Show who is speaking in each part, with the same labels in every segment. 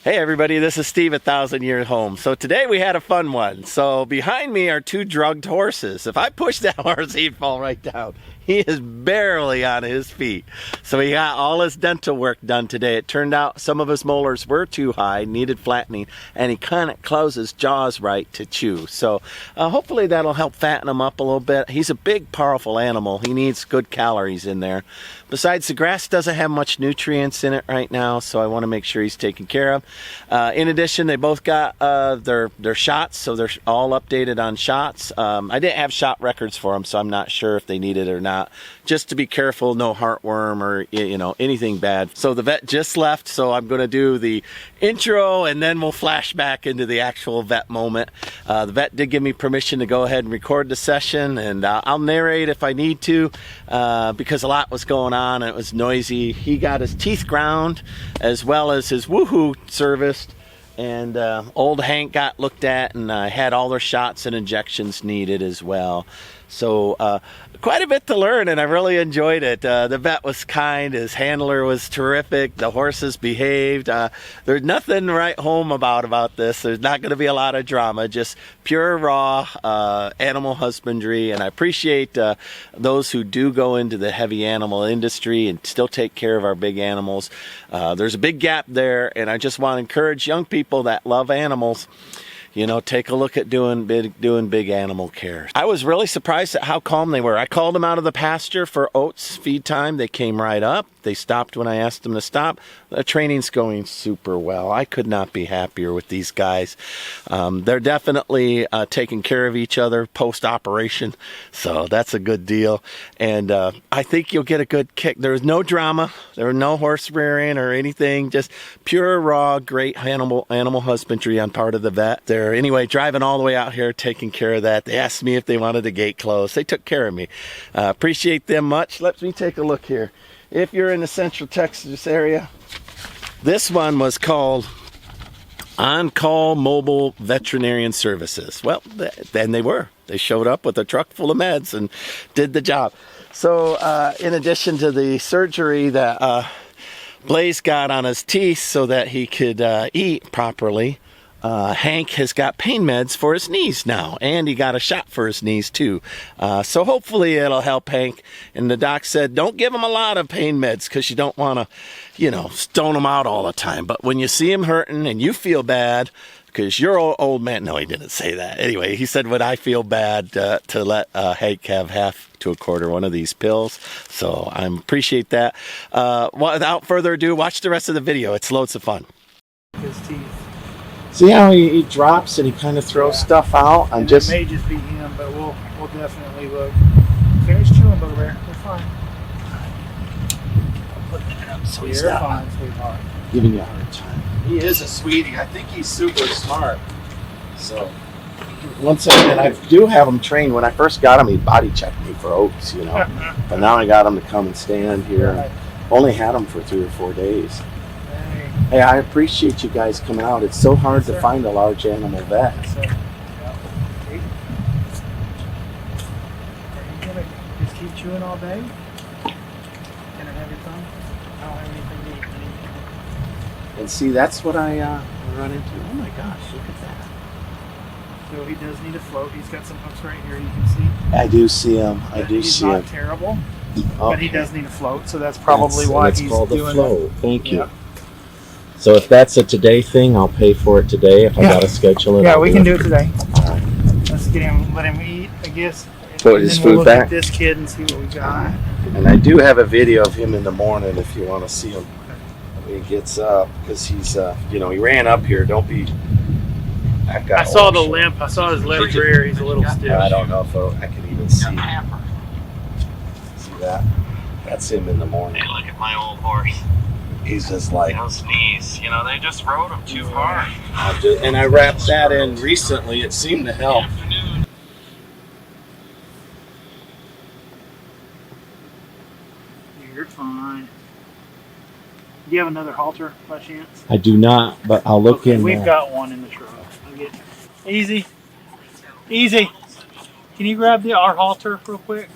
Speaker 1: Hey everybody, this is Steve at 1000 Year Home. So today we had a fun one. So behind me are two drugged horses. If I push that horse, he'd fall right down. He is barely on his feet. So he got all his dental work done today. It turned out some of his molars were too high, needed flattening, and he kind of closed his jaws right to chew. So hopefully that'll help fatten him up a little bit. He's a big, powerful animal. He needs good calories in there. Besides, the grass doesn't have much nutrients in it right now, so I want to make sure he's taken care of. In addition, they both got their shots, so they're all updated on shots. I didn't have shot records for them, so I'm not sure if they need it or not. Just to be careful, no heartworm or anything bad. So the vet just left, so I'm going to do the intro and then we'll flash back into the actual vet moment. The vet did give me permission to go ahead and record the session, and I'll narrate if I need to because a lot was going on and it was noisy. He got his teeth ground as well as his woohoo serviced, and old Hank got looked at and had all their shots and injections needed as well. So quite a bit to learn, and I really enjoyed it. The vet was kind, his handler was terrific, the horses behaved. There's nothing to write home about this. There's not going to be a lot of drama, just pure raw animal husbandry, and I appreciate those who do go into the heavy animal industry and still take care of our big animals. There's a big gap there, and I just want to encourage young people that love animals, take a look at doing big animal care. I was really surprised at how calm they were. I called them out of the pasture for oats feed time. They came right up. They stopped when I asked them to stop. The training's going super well. I could not be happier with these guys. They're definitely taking care of each other post-operation, so that's a good deal. And I think you'll get a good kick. There was no drama. There was no horse rearing or anything. Just pure, raw, great animal husbandry on part of the vet. They're, anyway, driving all the way out here, taking care of that. They asked me if they wanted the gate closed. They took care of me. Appreciate them much. Let me take a look here. If you're in the Central Texas area, this one was called On-Call Mobile Veterinarian Services. Well, then they were. They showed up with a truck full of meds and did the job. So in addition to the surgery that Blaze got on his teeth so that he could eat properly, Hank has got pain meds for his knees now, and he got a shot for his knees too. So hopefully it'll help Hank. And the doc said, don't give him a lot of pain meds because you don't want to, stone him out all the time. But when you see him hurting and you feel bad, because you're old man. No, he didn't say that. Anyway, he said, would I feel bad to let Hank have half to a quarter one of these pills? So I appreciate that. Without further ado, watch the rest of the video. It's loads of fun.
Speaker 2: His teeth.
Speaker 1: See how he drops and he kind of throws stuff out?
Speaker 2: It may just be him, but we'll definitely look. Finish chewing, Booger Bear. We're fine.
Speaker 1: I'll put that up so
Speaker 2: he's not fine, sweetheart.
Speaker 1: Giving you a hard time. He is a sweetie. I think he's super smart. So, once again, I do have him trained. When I first got him, he body checked me for oats, But now I got him to come and stand here. Right. Only had him for 3 or 4 days. Hey, I appreciate you guys coming out. It's so hard to find a large animal vet.
Speaker 2: Are you gonna just keep chewing all day? Gonna have your fun? I don't have anything to eat.
Speaker 1: And see, that's what I run into. Oh my gosh, look at that.
Speaker 2: So he does need a float. He's got some hooks right here you can see.
Speaker 1: I do see him.
Speaker 2: He's not terrible, but he does need a float. So that's probably why he's
Speaker 1: called
Speaker 2: doing
Speaker 1: a float. Thank you.
Speaker 2: Yeah.
Speaker 1: So if that's a today thing, I'll pay for it today. If I gotta schedule it,
Speaker 2: yeah, we can do it today.
Speaker 1: All right.
Speaker 2: Let's get him, let him eat, I guess.
Speaker 1: Put his food
Speaker 2: look
Speaker 1: back.
Speaker 2: At this kid and see what we got.
Speaker 1: And I do have a video of him in the morning if you want to see him when he gets up, because he's, he ran up here. Don't be.
Speaker 2: I saw the limp. I saw his left rear. He's a little stiff.
Speaker 1: I don't know if I can even see. See that? That's him in the morning.
Speaker 3: Hey, look at my old horse.
Speaker 1: He's just like
Speaker 3: those knees. They just rode him too hard.
Speaker 1: And I wrapped that in recently. It seemed to help.
Speaker 2: You're fine. Do you have another halter by chance?
Speaker 1: I do not, but I'll look in.
Speaker 2: We've got one in the truck. Easy. Easy. Can you grab our halter real quick?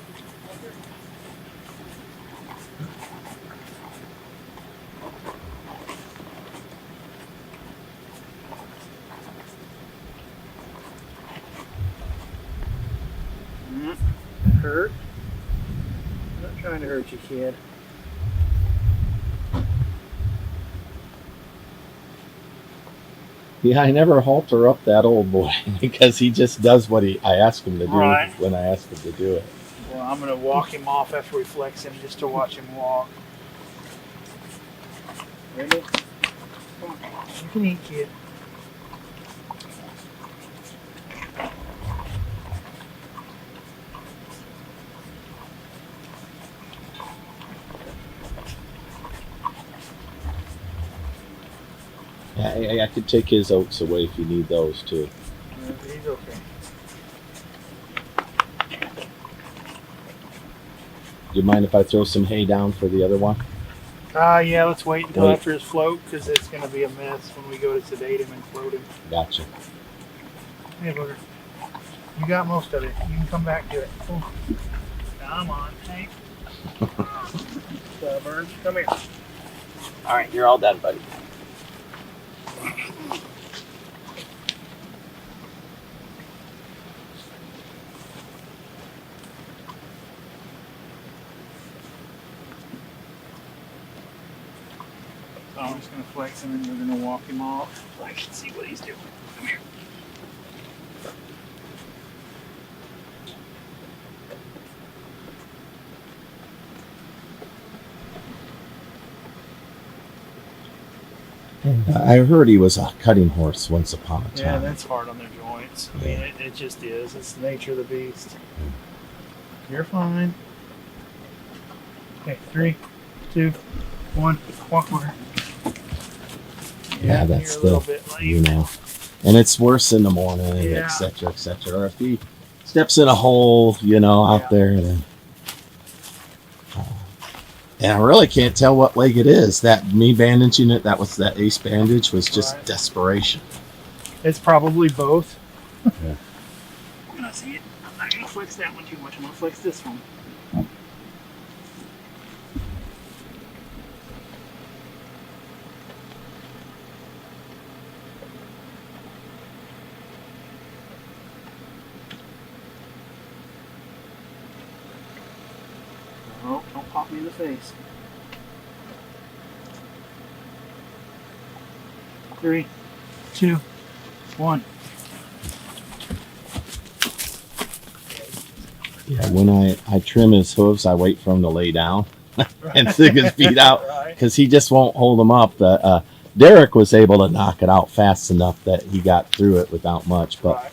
Speaker 2: hurt. I'm not trying to hurt you, kid.
Speaker 1: Yeah, I never halter up that old boy because he just does what I ask him to do
Speaker 2: Right.
Speaker 1: when I ask him to do it.
Speaker 2: Well, I'm going to walk him off after we flex him just to watch him walk. Ready? Come on. You can eat, kid.
Speaker 1: Yeah, I could take his oats away if you need those too.
Speaker 2: He's okay.
Speaker 1: Do you mind if I throw some hay down for the other one?
Speaker 2: Yeah, let's wait until after his float because it's going to be a mess when we go to sedate him and float him.
Speaker 1: Gotcha.
Speaker 2: Hey, Booger. You got most of it. You can come back to it. Oh. Come on, Hank. Stubborn. Come here.
Speaker 1: All right, you're all done, buddy.
Speaker 2: So I'm just going to flex him and we're going to walk him off so I can see what he's doing. Come here.
Speaker 1: And I heard he was a cutting horse once upon a time.
Speaker 2: Yeah, that's hard on their joints. I mean, it just is. It's the nature of the beast. You're fine. Okay, 3, 2, 1. Walk over.
Speaker 1: Yeah, that's
Speaker 2: you're a little bit late.
Speaker 1: you know. And it's worse in the morning,
Speaker 2: Yeah.
Speaker 1: et cetera, et cetera. Or if he steps in a hole, you know, out there, then. And I really can't tell what leg it is. That me bandaging it, that ace bandage was just
Speaker 2: Right.
Speaker 1: desperation.
Speaker 2: It's probably both.
Speaker 1: Yeah.
Speaker 2: I'm gonna see it. I'm not gonna flex that one too much. I'm gonna flex this one. Oh, don't pop me in the face. 3, 2, 1.
Speaker 1: Yeah, when I trim his hooves, I wait for him to lay down and stick his feet out
Speaker 2: Right.
Speaker 1: because he just won't hold them up. Derek was able to knock it out fast enough that he got through it without much. But
Speaker 2: Right.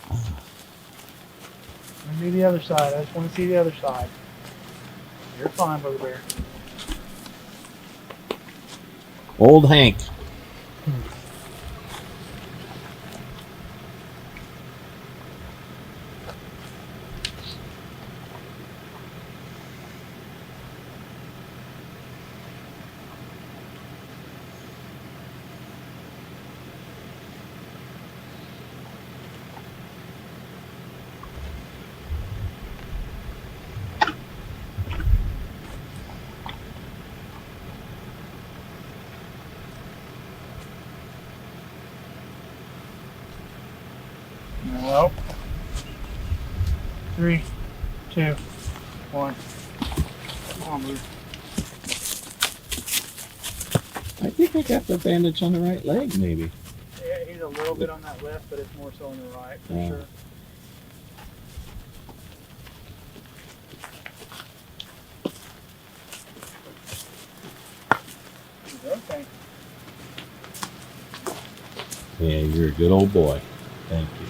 Speaker 2: Let me see the other side. I just want to see the other side. You're fine, Brother Bear.
Speaker 1: old Hank.
Speaker 2: Well, 3, 2, 1. Come on, move.
Speaker 1: I think I got the bandage on the right leg, maybe.
Speaker 2: Yeah, he's a little bit on that left, but it's more so on the right for
Speaker 1: Yeah.
Speaker 2: sure. Okay.
Speaker 1: Yeah, you're a good old boy. Thank you.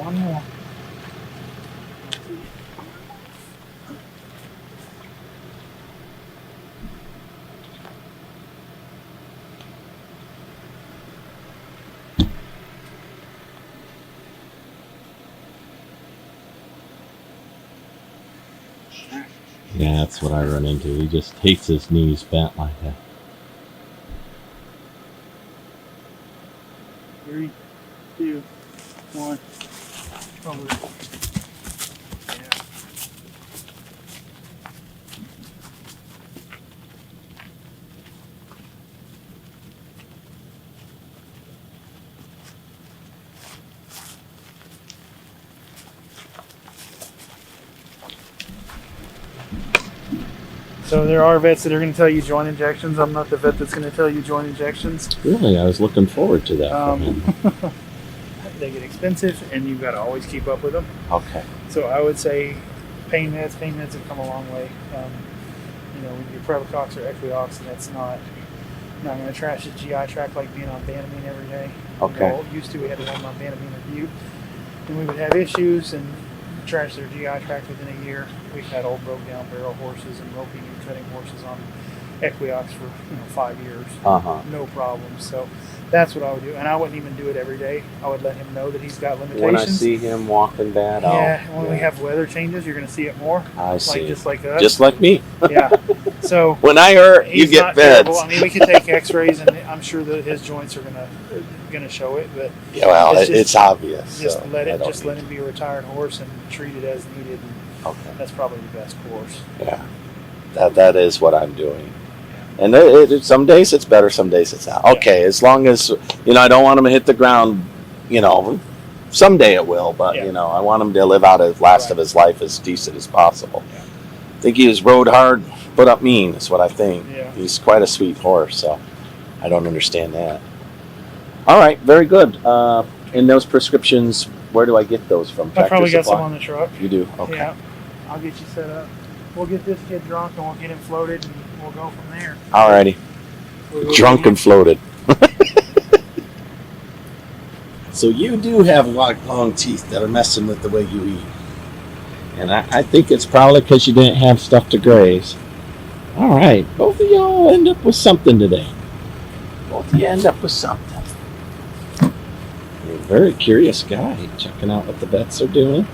Speaker 2: One more.
Speaker 1: Yeah, that's what I run into. He just hates his knees bent like that.
Speaker 2: 3, 2, 1. Over. Yeah. So there are vets that are going to tell you joint injections. I'm not the vet that's going to tell you joint injections.
Speaker 1: Really, I was looking forward to that.
Speaker 2: They get expensive, and you've got to always keep up with them.
Speaker 1: Okay.
Speaker 2: So I would say pain meds have come a long way. Your Previcox or Equiox, and that's not going to trash the GI tract like being on Banamine every day.
Speaker 1: Okay.
Speaker 2: Used to, we had to run on Banamine or Butte, and we would have issues and trash their GI tract within a year. We've had old broke down barrel horses and roping and cutting horses on Equiox for 5 years. No problem. So that's what I would do, and I wouldn't even do it every day. I would let him know that he's got limitations.
Speaker 1: When I see him walking bad,
Speaker 2: when we have weather changes, you're going to see it more.
Speaker 1: I see.
Speaker 2: Just like us.
Speaker 1: Just like me.
Speaker 2: Yeah. So
Speaker 1: when I hurt, you
Speaker 2: he's
Speaker 1: get
Speaker 2: not
Speaker 1: feds.
Speaker 2: terrible. I mean, we can take X-rays, and I'm sure that his joints are going to show it. But
Speaker 1: Yeah, well, it's obvious.
Speaker 2: Just
Speaker 1: so
Speaker 2: let
Speaker 1: I don't
Speaker 2: let him be a retired horse and treat it as needed. And
Speaker 1: Okay.
Speaker 2: that's probably the best course.
Speaker 1: Yeah, that is what I'm doing. And some days it's better, some days it's not. Okay, as long as, I don't want him to hit the ground, someday it will, but, I want him to live out the last of his life as decent as possible.
Speaker 2: Yeah.
Speaker 1: I think he was rode hard, put up mean, is what I think.
Speaker 2: Yeah.
Speaker 1: He's quite a sweet horse, so I don't understand that. All right, very good. And those prescriptions, where do I get those from?
Speaker 2: I probably got
Speaker 1: Supply?
Speaker 2: some on the truck.
Speaker 1: You do? Okay.
Speaker 2: Yeah. I'll get you set up. We'll get this kid drunk, and we'll get him floated, and we'll go from there.
Speaker 1: Alrighty. Drunk and floated. So you do have long teeth that are messing with the way you eat. And I think it's probably because you didn't have stuff to graze. Alright, both of y'all end up with something today. Both of you end up with something. You're a very curious guy, checking out what the vets are doing.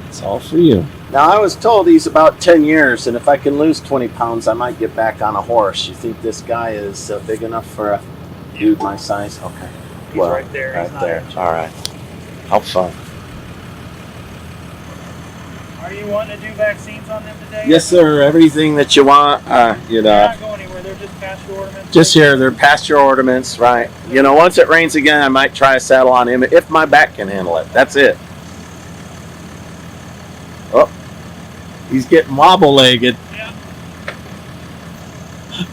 Speaker 1: It's all for you. Now, I was told he's about 10 years, and if I can lose 20 pounds, I might get back on a horse. You think this guy is big enough for a dude my size? Okay.
Speaker 2: He's right there.
Speaker 1: Right
Speaker 2: He's not
Speaker 1: there.
Speaker 2: there.
Speaker 1: All right. How fun.
Speaker 2: Are you wanting to do vaccines on them today?
Speaker 1: Yes, sir. Everything that you want.
Speaker 2: They're not going anywhere. They're just pasture ornaments.
Speaker 1: Just here. They're pasture ornaments, right? Once it rains again, I might try a saddle on him if my back can handle it. That's it. Oh. He's getting wobble-legged.
Speaker 2: Yeah.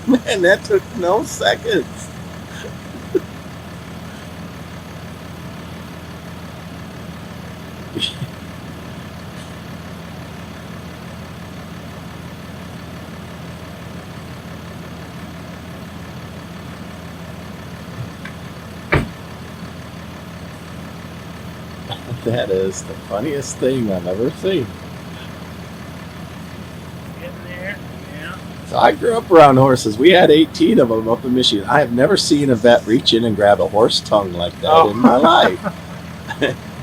Speaker 1: Man, that took no seconds. That is the funniest thing I've ever seen.
Speaker 2: Getting there. Yeah.
Speaker 1: So I grew up around horses. We had 18 of them up in Michigan. I have never seen a vet reach in and grab a horse tongue like that in my life.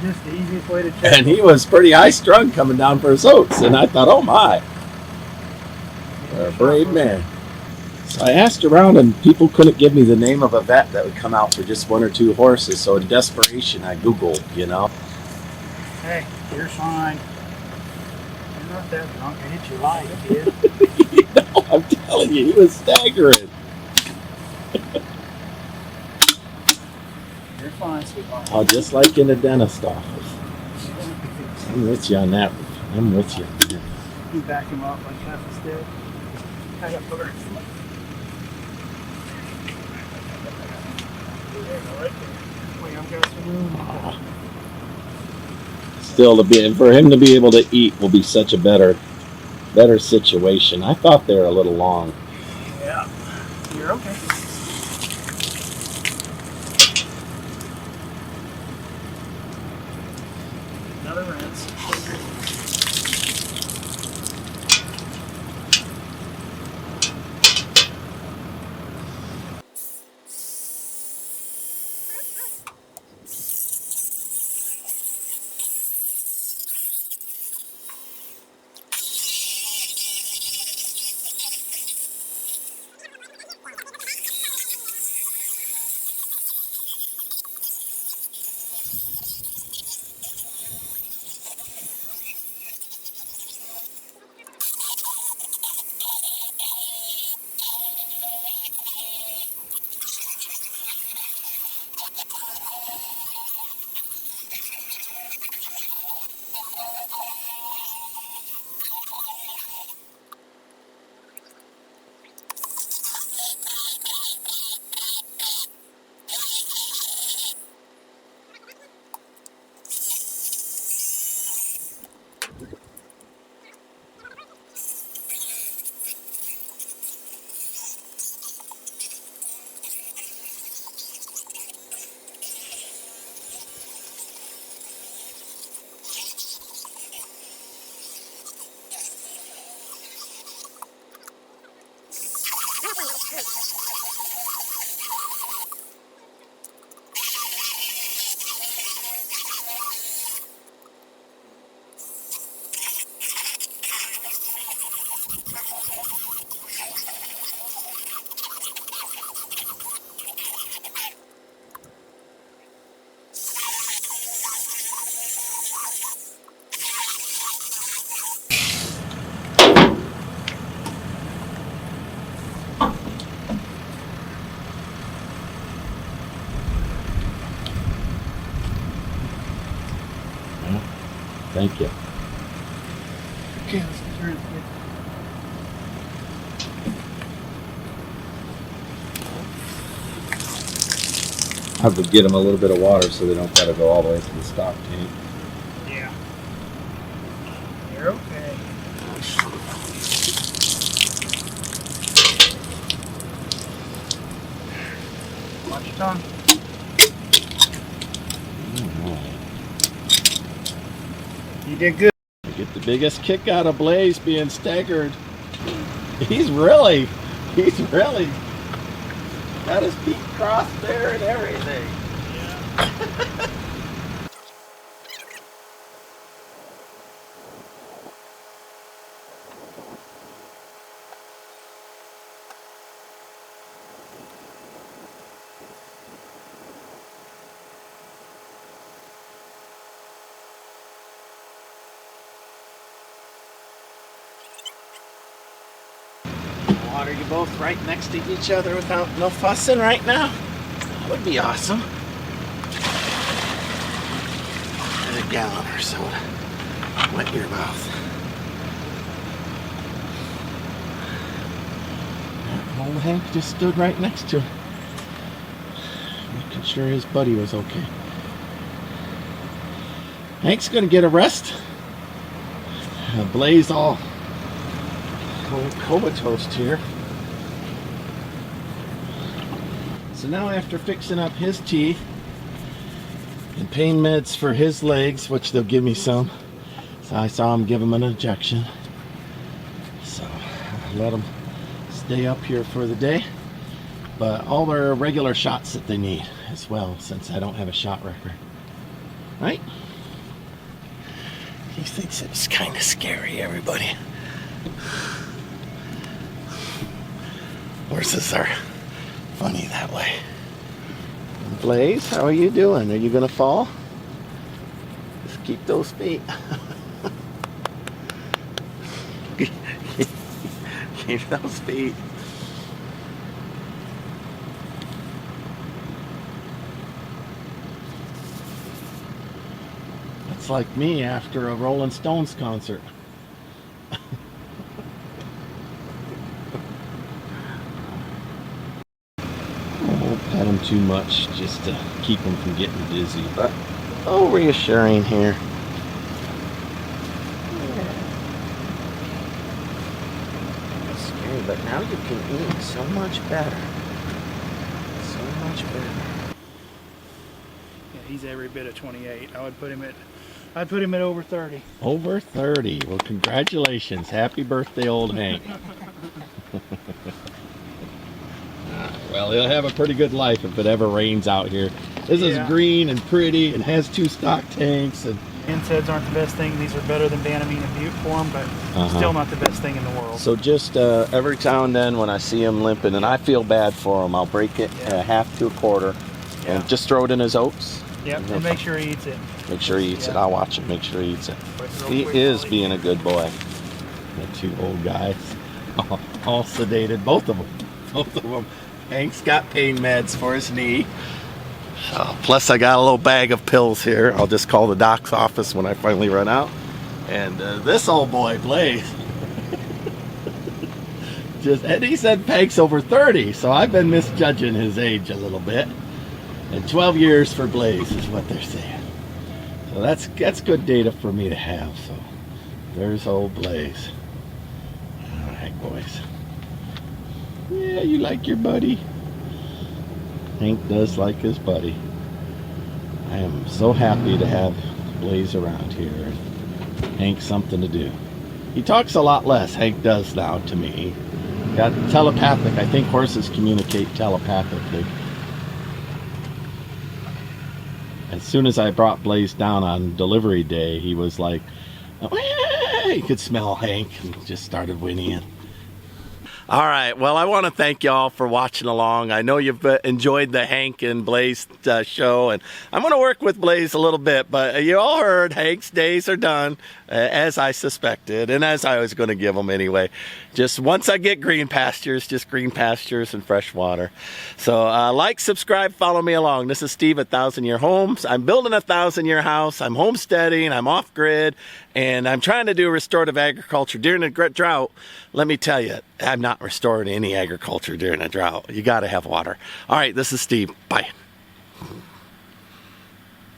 Speaker 2: Just the easiest way to check.
Speaker 1: And he was pretty high strung coming down for his oats. And I thought, oh my, you're a brave man. So I asked around, and people couldn't give me the name of a vet that would come out for just 1 or 2 horses. So in desperation, I Googled,
Speaker 2: Hey, you're fine. You're not that drunk. I hit your light, kid.
Speaker 1: I'm telling you, he was staggering.
Speaker 2: You're fine, sweetheart.
Speaker 1: Oh, just like in a dentist office. I'm with you on that. I'm with you.
Speaker 2: You back him up like half a step. I got put her. There you go, right there. Wait, I've got some room.
Speaker 1: Still, for him to be able to eat will be such a better situation. I thought they were a little long.
Speaker 2: Yeah, you're okay. Another rinse.
Speaker 1: Thank you.
Speaker 2: Okay, let's turn it.
Speaker 1: I have to get them a little bit of water so they don't gotta go all the way to the stock tank.
Speaker 2: Yeah. You're okay. Watch your tongue. You did good.
Speaker 1: I get the biggest kick out of Blaze being staggered. He's really got his feet crossed there and everything. Water you both right next to each other without no fussing right now? That would be awesome. And a gallon or so to wet your mouth. Old Hank just stood right next to him, making sure his buddy was okay. Hank's gonna get a rest. Blaze all comatose here. So now after fixing up his teeth and pain meds for his legs, which they'll give me some, so I saw him give him an injection. So I let him stay up here for the day, but all their regular shots that they need as well, since I don't have a shot record. Right? He thinks it's kind of scary, everybody. Horses are funny that way. Blaze, how are you doing? Are you gonna fall? Just keep those feet. Keep those feet. That's like me after a Rolling Stones concert. Pet him too much just to keep him from getting dizzy, but oh, reassuring here. It's scary, but now you can eat so much better. So much better.
Speaker 2: Yeah, he's every bit of 28. I'd put him at over 30.
Speaker 1: Over 30. Well, congratulations. Happy birthday, old Hank. Well, he'll have a pretty good life if it ever rains out here. This is green and pretty and has 2 stock tanks. And
Speaker 2: NSAIDs aren't the best thing. These are better than Banamine and Butte for them, but still not the best thing in the world.
Speaker 1: So just every now and then when I see him limping, and I feel bad for him, I'll break it half to a quarter and just throw it in his oats.
Speaker 2: Yep, and make sure he eats it.
Speaker 1: Make sure he eats it. I'll watch him. Make sure he eats it. He is being a good boy. The 2 old guys, all sedated, both of them. Both of them. Hank's got pain meds for his knee. Plus I got a little bag of pills here. I'll just call the doc's office when I finally run out. And this old boy, Blaze, and he said Hank's over 30, so I've been misjudging his age a little bit. And 12 years for Blaze is what they're saying. So that's good data for me to have. So there's old Blaze. All right, boys. Yeah, you like your buddy. Hank does like his buddy. I am so happy to have Blaze around here. Hank's something to do. He talks a lot less, Hank does now to me. Got telepathic. I think horses communicate telepathically. As soon as I brought Blaze down on delivery day, he was like, oh, he could smell Hank and just started whinnying. All right. Well, I want to thank y'all for watching along. I know you've enjoyed the Hank and Blaze show, and I'm going to work with Blaze a little bit, but you all heard Hank's days are done, as I suspected, and as I was going to give them anyway. Just once I get green pastures, just green pastures and fresh water. So like, subscribe, follow me along. This is Steve at 1,000-Year Homes. I'm building a 1,000-year house. I'm homesteading. I'm off-grid, and I'm trying to do restorative agriculture during a drought. Let me tell you, I'm not restoring any agriculture during a drought. You got to have water. All right, this is Steve. Bye.